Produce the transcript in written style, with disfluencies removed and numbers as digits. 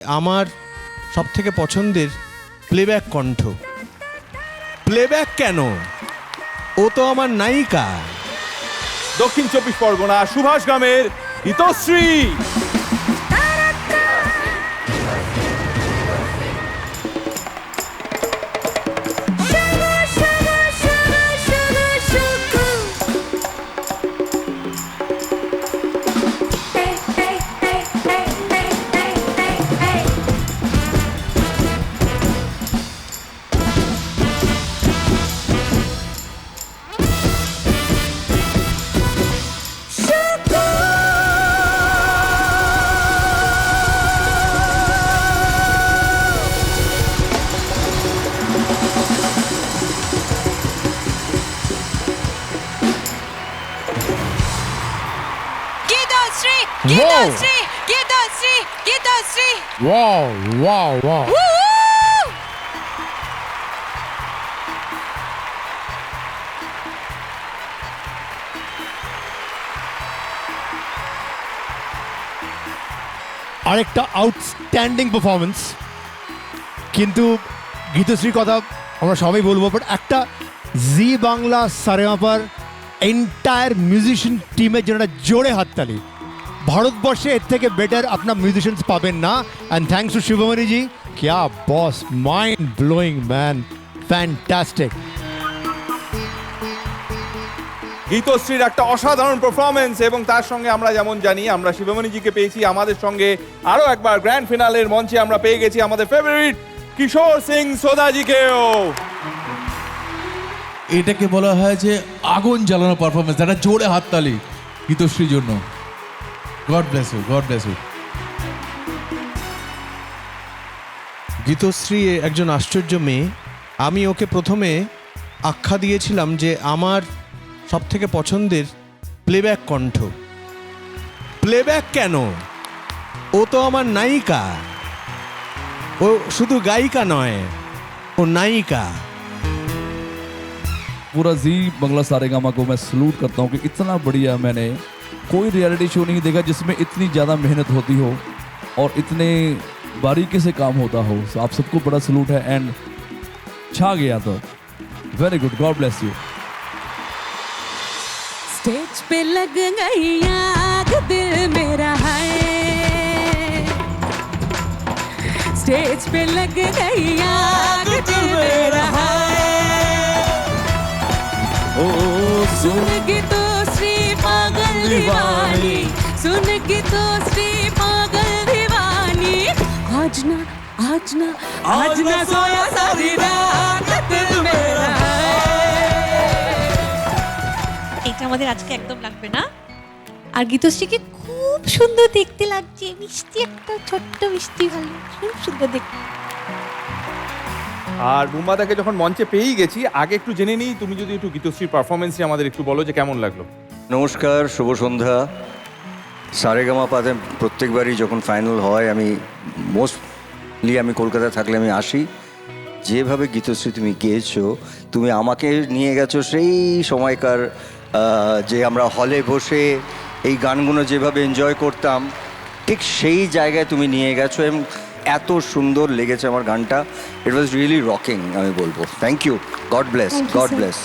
আমার সবথেকে পছন্দের প্লেব্যাক কণ্ঠ। প্লেব্যাক কেন? ও তো আমার নায়িকা। দক্ষিণ চব্বিশ পরগনা সুভাষ গ্রামের Gitashree. Gitosri! Wow, wow, wow. Woo! আরেকটা আউটস্ট্যান্ডিং পারফরমেন্স। কিন্তু গীতশ্রীর কথা আমরা সবাই বলবো, বাট একটা জি বাংলা সারেগামাপার এন্টায়ার মিউজিশিয়ান টিমের জন্য একটা জোরে হাততালি। ভারতবর্ষে এর থেকে বেটার আপনার মিউজিশিয়ানস পাবেন না। অ্যান্ড থ্যাংকস টু শিবমণি জি, কিয়া বস, মাইন্ড ব্লোয়িং ম্যান, ফ্যান্টাস্টিক। গীতশ্রীর একটা অসাধারণ পারফরমেন্স, এবং তার সঙ্গে আমরা যেমন জানি আমরা শিবমণিজিকে পেয়েছি, আমাদের সঙ্গে আরো একবার গ্র্যান্ড ফিনালের মঞ্চে আমরা পেয়ে গেছি আমাদের ফেভারিট কিশোর সিং সোদাজিকেও। এটাকে বলা হয় যে আগুন জ্বালানো পারফরমেন্স। একটা জোরে হাততালি গীতশ্রীর জন্য। God bless you, God bless you. Geetashree একজন আশ্চর্য মেয়ে। আমি ওকে প্রথমে আখ্যা দিয়েছিলাম যে আমার সবথেকে পছন্দের প্লেব্যাক কণ্ঠ। প্লেব্যাক কেন? ও তো আমার নায়িকা। ও শুধু গায়িকা নয়, ও নায়িকা। पूरा जी बंगला सारेगामा को मैं सलूट करता हूँ कि इतना बढ़िया मैंने कोई रियलिटी शो नहीं देखा जिसमें इतनी ज़्यादा मेहनत होती हो और इतने बारीकी से काम होता हो। So, आप सबको बड़ा सलूट है एंड छा गया तो very good, God bless you. Stage पे लग गई आग, दिल मेरा है। स्टेज पे लग गई आग, दिल मेरा है। सुन गीतोश्री पागल दीवानी, सुन गीतोश्री पागल दीवानी। आज ना आज ना आज ना सोया सारी रात, दिल मेरा है। এটা আমাদের আজকে একদম লাগবে না। আর গীতশ্রীকে খুব সুন্দর দেখতে লাগছে, মিষ্টি একটা ছোট্ট মিষ্টি, ভালো খুব সুন্দর দেখতে। আর বুম্বাদাকে যখন মঞ্চে পেয়েই গেছি, আগে একটু জেনে নিই, তুমি যদি একটু গীতশ্রীর পারফরমেন্সে আমাদের একটু বলো যে কেমন লাগলো। নমস্কার, শুভ সন্ধ্যা। সারেগামাপাতে প্রত্যেকবারই যখন ফাইনাল হয় মোস্টলি আমি কলকাতায় থাকলে আমি আসি। যেভাবে গীতশ্রী তুমি গেয়েছো, তুমি আমাকে নিয়ে গেছো সেই সময়কার যে আমরা হলে বসে এই গানগুলো যেভাবে এনজয় করতাম, ঠিক সেই জায়গায় তুমি নিয়ে গেছো এবং এত সুন্দর লেগেছে আমার গানটা। ইট ওয়াজ রিয়েলি রকিং, আমি বলবো। Thank you, God bless, God bless.